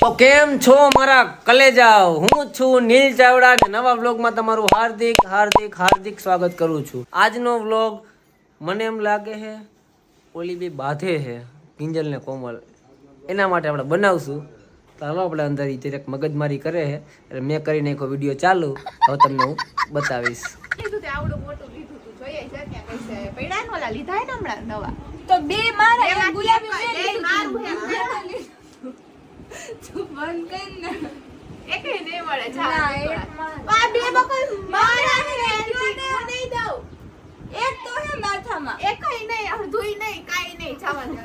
તો કેમ છો મારા કલેજાઓ, હું છું નીલ ચાવડા અને નવા વ્લોગમાં તમારું હાર્દિક હાર્દિક હાર્દિક સ્વાગત કરું છું. આજનો વ્લોગ મને એમ લાગે છે ઓલી બી બાધે છે કિંજલ ને કોમલ, એના માટે આપણે બનાવશું. તો હાલો આપણે અંદર એક મગજમારી કરે છે એટલે મેં કરી નાખ્યો વિડીયો ચાલુ. હવે તમને હું બતાવીશ. આવડું મોટું લીધું તું જોઈએ છે ત્યાં કૈસે પૈડા નોલા લીધા હે ને હમણાં નવા તો બે મારા એક ગુલાબી બે મારું હે તું બંધ કર ને એકે નહીં મળે ના, જા એક આ બે બકલ મારા હે નહીં દઉં એક તો હે માથામાં એકઈ નહીં અડધુંય નહીં કાઈ નહીં જવા દે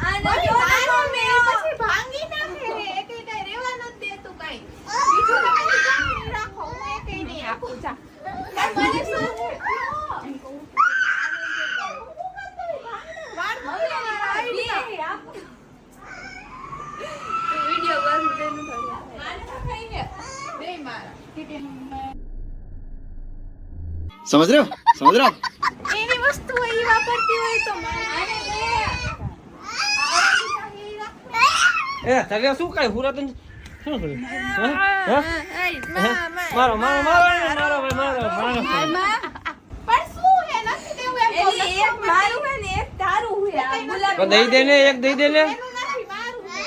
આનો ઓલી જો તારો મે મેં પછી ભાંગી નાખે રે એકે કઈ રેવા નથી દેતું કાઈ બીજું તમે કાઈ રાખો હું એકે નહીં આપું જા મને શું છે વાળ વિડિયો બંધ દેનું થોડી મારે તો ખાઈને બે મારા समझ रहे हो એની વસ્તુ એ વાપરતી હોય તો મારે એ તને શું કાંઈ હુરા તને શું કર્યું? મારો મારો મારો મારો મારો મારો પણ શું હે નથી દેવું એમ એટલે એક મારું હે ને એક તારું હે આ તો ગુલાબી દઈ દે ને, એક દઈ દે ને. એનું નથી મારું હે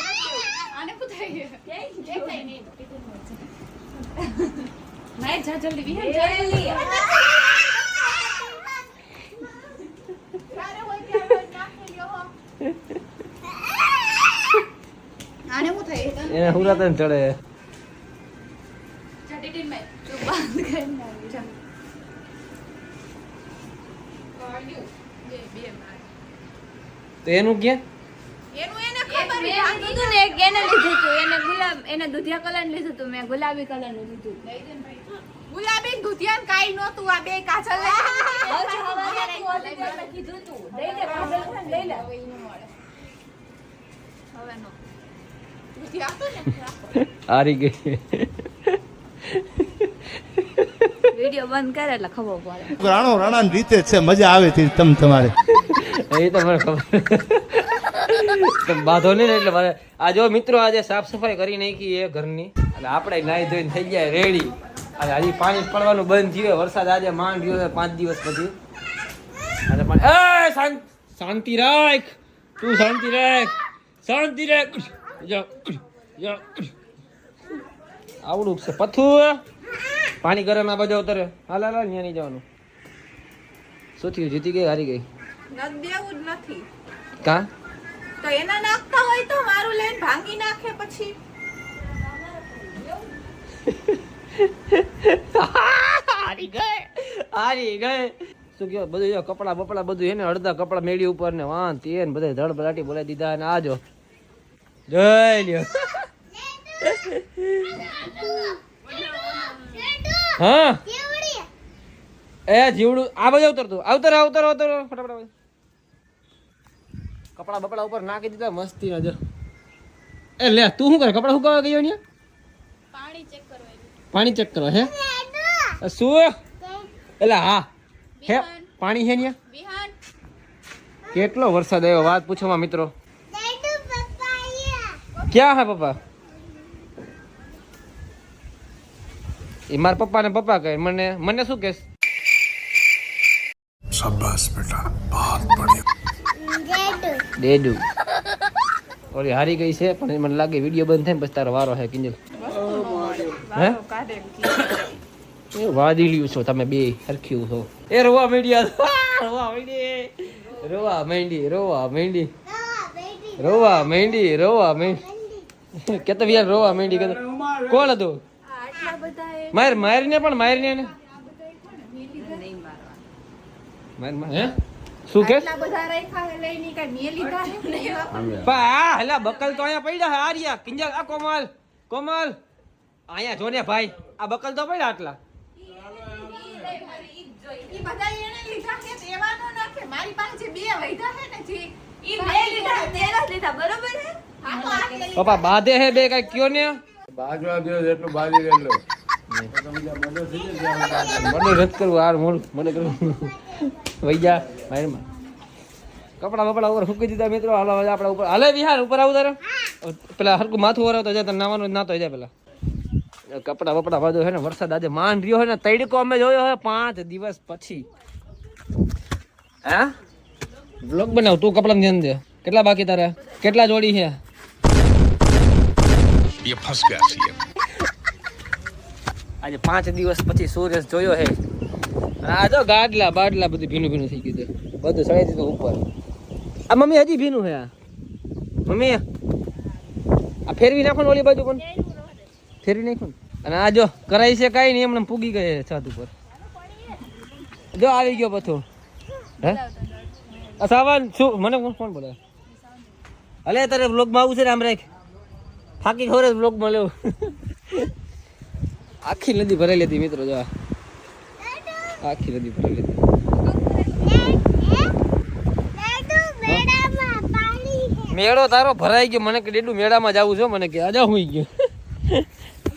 આને પૂછાય એકઈ નહીં નાઈ જા જલ્દી વિહન જલ્દી ક્યારે હોય ત્યારે નાખી લ્યો હો આને હું થાય એને હુરા તને ચડે. જટી ટીમ મે તું બંધ કર ના જા કોડ્યુ જે બે માર તો એનું ક્યાં? એનું એને એક ખબર મેં હે લીધું તું ને એક એને લીધું તું એને દૂધિયા કલર નું લીધું તું મેં ગુલાબી કલર નું લીધું લઈ દે ભાઈ ગુલાબી દુધિયાન કાઈ નહોતું આ બે કાજલ લઈ હવે સવારે તું ઓલી મેં કીધું તું લઈ લે કાજલ છે ને લઈ લે હવે ઈ ન મળે હવે નો દુધિયા આપો ને રાખો હારી ગઈ. વિડિયો બંધ કરે એટલે ખબર પડે રાણાની રીતે છે, મજા આવે છે તમારે. એ તો મને ખબર. તો બાંધો નહીં ને એટલે મારે આ જો મિત્રો આજે સાફ સફાઈ કરી નાખી એ ઘરની એટલે આપણે નાહી ધોઈને થઈ જાય રેડી. અને હજી પાણી પડવાનું બંધ થયું, વરસાદ આજે માંડ રહ્યો છે 5 દિવસ પછી. અને પણ એ શાંતિ રાખ, તું શાંતિ રાખ, શાંતિ રાખ. આવડું છે પથ્થું પાણી ગરમ આ બાજુ ઉતરે. હાલ હાલ ત્યાં નહીં જવાનું. શું થયું? જીતી ગઈ હારી ગઈ? નથી દેવું જ નથી કા તો એના નાખતા હોય તો મારું લઈને ભાંગી નાખે પછી હારી ગઈ, હારી ગઈ. શું કહેવાય બધું જો કપડા બપડા બધું એને અડધા કપડા મેળી ઉપર ને વાં તે ને બધા ધડબડાટી બોલાવી દીધા. અને આજો જોઈ લ્યો. હા એ જીવડું આ બાજુ આવતર આવતર આવતર આવતર ફટાફટ. કપડા બપડા ઉપર નાખી દીધા મસ્તી ના જો. એ લે તું શું કરે? કપડા સુકાવા ગયો ને? પાણી ચેક કરવા હે શું? એટલે હા હે પાણી છે ને? વિહાન કેટલો વરસાદ આવ્યો વાત પૂછોમાં મિત્રો. ક્યાં હે પપ્પા? એ મારા પપ્પા ને પપ્પા કહે મને મને શું કહેશ? शाबाश बेटा बहुत बढ़िया ડેડુ ઓલી હારી ગઈ છે પણ મને લાગે વિડીયો બંધ થાય ને પછી તારો વારો હે કિંજલ. હે એ વાદળિયું છો તમે બે હરખ્યું છો. એ રોવા માંડ્યા, રોવા માંડી, રોવા માંડી, રોવા માંડી, રોવા માંડી, રોવા માંડી. કેતો યાર રોવા માંડી કેતો કોણ હતું? આટલા બધા માર મારને પણ મારને ને માર માર હે શું કે? આટલા બધા રાખ્યા હે લઈને કાઈ મે લીધા હે ને એવા પા આ હલા બકલ તો અહીંયા પડ્યા હે. આર્યા કિંજલ આ કોમલ કોમલ અહીંયા જોને ભાઈ આ બકલ તો પડ્યા આટલા. ઈ બધા એને લીધા હે એવા નો નાખે મારી પાસે જે બે વૈધા હે ને જે ઈ બે લીધા તેરા લીધા બરોબર હે હા તો આટલે લીધા. પપ્પા બાધે હે બે કઈ કયો ને बाजवा दो એટલું બાજી લેલો મને રદ કરવું આર મોડ મને કરવું વૈયા મારમાં કપડા બપડા ઉપર ફૂકી દીધા મિત્રો. હાલો હવે આપણે ઉપર હાલે વિહાર ઉપર આવું તારે પેલા હરકું માથું વરાવતો જાય તને નાવાનું નાતો જાય પેલા કપડા બપડા વાંધો છે ને. વરસાદ આજે માંડ રહ્યો હોય ને તડકો અમે જોયો હોય 5 દિવસ પછી. હા બ્લોગ બનાવ તું કપડા ધ્યાન દે. કેટલા બાકી તારે કેટલા જોડી છે? આજે 5 દિવસ પછી સૂરજ જોયો હે. આ જો ગાડલા બાડલા બધું ભીનું ભીનું થઈ ગયું છે બધું સળાઈ દીધું ઉપર. આ મમ્મી હજી ભીનું હે. આ મમ્મી આ ફેરવી નાખો ને ઓલી બાજુ પણ ફેરવી નાખો ને. અને આ જો કરાઈ છે કાંઈ નહીં એમને પૂગી ગઈ છત ઉપર. જો આવી ગયો પથ્થર. હે આ સાવન શું મને કોણ બોલે? અલે તારે બ્લોગમાં આવું છે ને આમ રાખ ફાકી ખોરે બ્લોગમાં લેવું. આખી નદી ભરાઈ લેતી મિત્રો. જો આખી નદી ભરાઈ લેતી. મેળો તારો ભરાઈ ગયો. મને કે ડેડું મેળામાં જવું છે. મને કે આજા હુઈ ગયો.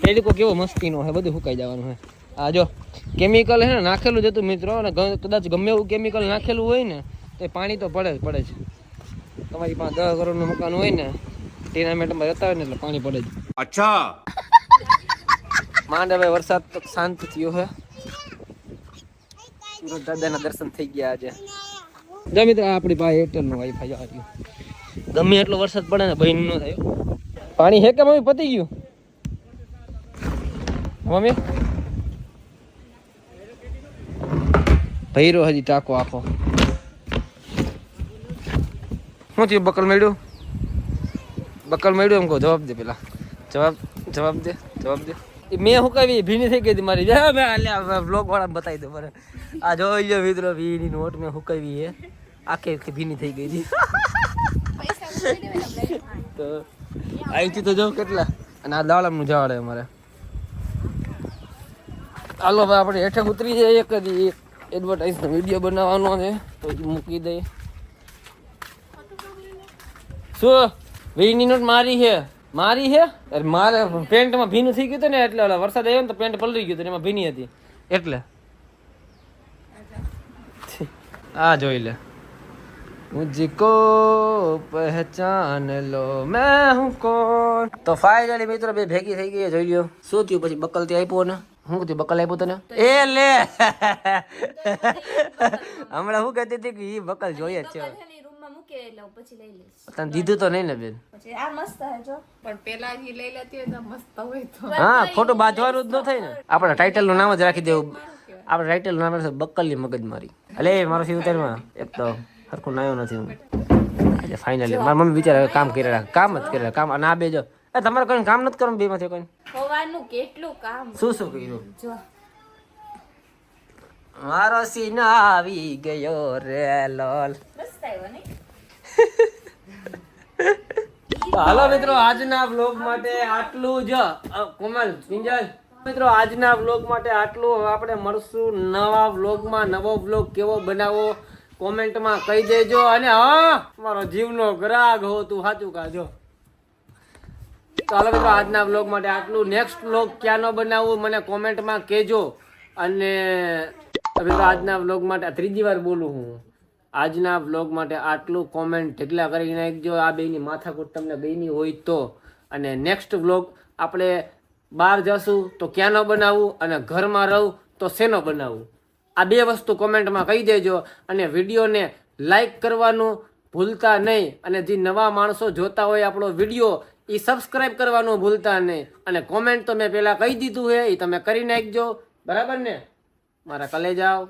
પેલીકો કેવો મસ્તીનો હે બધું સુકાઈ જવાનું હે. આ જો કેમિકલ હે ને નાખેલું જ હતું મિત્રો. અને કદાચ ગમે એવું કેમિકલ નાખેલું હોય ને તો પાણી તો પડે જ. તમારી પાસે 10 કરોડનું મકાન હોય ને ટીનામેન્ટમાં રહેતા હોય ને એટલે પાણી પડે જ. અચ્છા માંડ હવે વરસાદ તો શાંત થયો હે. દાદાના દર્શન થઈ ગયા આજે. જો મિત્રો આપણી પાસે એરટેલનું વાઈફાઈ આવ્યું. ગમે એટલો વરસાદ પડે ને ભાઈ ન થાય. પાણી હે કે મમ્મી પતી ગયું? મમ્મી ભૈરો હજી ટાંકો આખો. શું થયું? બકલ મળ્યું? બકલ મળ્યું એમ કહો. જવાબ દે પેલા. જવાબ દે. મેં હુકાવી ભીની થઈ ગઈ હતી મારી. બ્લોગ વાળા બતાવી દો બરે. આ જોઈ લો મિત્રો ભીની નોટ મેં હુકાવી હે. આખી ભીની થઈ ગઈ હતી. તો અહીંથી તો જો કેટલા. અને આ દાડમનું ઝાડ અમારે. હાલો ભાઈ આપણે હેઠે ઉતરી જાય. એક એડવર્ટાઈઝનો વિડીયો બનાવવાનો છે તો મૂકી દઈએ. શું વીની નોટ મારી છે? અરે મારે પેન્ટમાં ભીનું થઈ ગયું હતું ને એટલે વરસાદ આવ્યો ને તો પેન્ટ પલળી ગયું હતું એમાં ભીની હતી એટલે. આ જોઈ લે. મુझको પહેચાન લો મેં હું કોણ. તો ફાઇનલી મિત્રો બે ભેગી થઈ ગઈ. જોઈ લ્યો શું થયું પછી. બકલ થી આપ્યો ને શું થયું? બકલ આપ્યું તને? એ લે હમણાં શું કહેતી હતી કે ઈ બકલ જોઈએ જ છે. તને દીધું તો નહીં ને બેન? પણ પેલા જ લઈ લેતી હોય તો મસ્ત હોય તો. હા ખોટું બાજવાનું જ ન થાય ને. આપણે ટાઇટલ નું નામ જ રાખી દેવું. આપણે ટાઇટલ નું નામ રાખી બકલની મગજમારી. અલે મારો સિવતરમાં એક તો સરખું નાયો નથી હું. આજે ફાઇનલી મારી મમ્મી બિચારા કામ કરી રહ્યા. કામ જ કરી રહ્યા. કામ અને આ બે જો તમારે કઈ કામ નથી કરવાનું બે માંથી કઈ? હોવાનું કેટલું કામ. શું કર્યું? મારો સીનો આવી ગયો રે લોલ. હાલો મિત્રો આજના વ્લોગ માટે આટલું જ. કોમલ કિંજલ મિત્રો આજના વ્લોગ માટે આટલું. હવે આપણે મળશું નવા વ્લોગમાં. નવો વ્લોગ કેવો બનાવો કોમેન્ટમાં કહી દેજો. અને હા મારો જીવનો ગ્રાહક હો તું સાચું કાજો. તો હાલો મિત્રો આજના વ્લોગ માટે આટલું. નેક્સ્ટ વ્લોગ ક્યાંનો બનાવવું મને કોમેન્ટમાં કહેજો. અને મિત્રો આજના વ્લોગ માટે ત્રીજી વાર બોલું હું. આજના વ્લોગ માટે આટલું. કોમેન્ટ ઢગલા કરી નાખજો. આ બેની માથાકૂટ તમને ગઈ હોય તો. અને નેક્સ્ટ વ્લોગ આપણે બહાર જશું તો ક્યાંનો બનાવવું અને ઘરમાં રહું તો શેનો બનાવવું આ બે વસ્તુ કોમેન્ટમાં કહી દેજો. અને વિડીયોને લાઈક કરવાનું ભૂલતા નહીં. અને જે નવા માણસો જોતા હોય આપણો વિડીયો એ સબસ્ક્રાઈબ કરવાનું ભૂલતા નહીં. અને કોમેન્ટ તો મેં પહેલાં કહી દીધું છે એ તમે કરી નાખજો. બરાબર ને મારા કલેજાઓ?